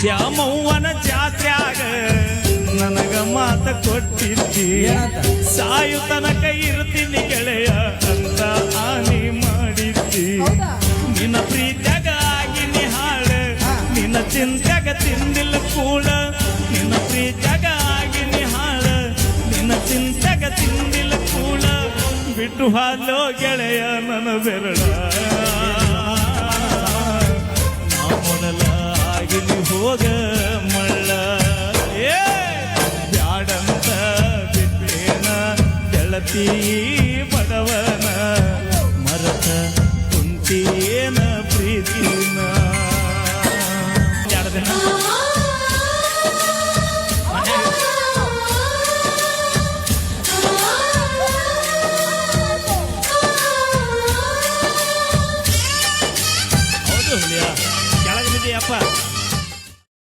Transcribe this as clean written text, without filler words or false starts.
ದ್ಯಾಮವ್ವನ ಜಾತ್ರ್ಯಾಗ ನನಗ ಮಾತ ಕೊಟ್ಟಿದ್ದಿ ಸಾಯು ತನಕ ಇರ್ತೀನಿ ಗೆಳೆಯ ಅಂತ ಹಾನಿ ಮಾಡಿದ್ದಿ ನಿನ್ನ ಪ್ರೀತ್ಯಾಗ ಆಗಿನಿ ಹಾಳ ನಿನ್ನ ಚಿಂತ್ಯಾಗ ತಿಂದಿಲ್ಲ ಕೂಳ ನಿನ್ನ ಪ್ರೀತ್ಯಾಗ ಆಗಿನಿ ಹಾಳ ನಿನ್ನ ಚಿಂತ್ಯಾಗ ತಿಂದಿಲ್ಲ ಕೂಳ ಬಿಟ್ಟು ಹಾಲೋ ಗೆಳೆಯ ನನ್ನ ಬೆರಳ ನಾ ಮೊದಲ ಆಗಿನಿ ಹೋಗ ಮಳ್ಳ ಬ್ಯಾಡಂತ ಬಿಟ್ಟೇನ ಗೆಳತಿ ಬಡವನ ಮರತ ಕುಂತೇನ ಪ್ರೀತಿನ ಜಾಡದನ ಹೌದು ಹುಲಿಯ ಕೆಳಗಿದೆಯಪ್ಪ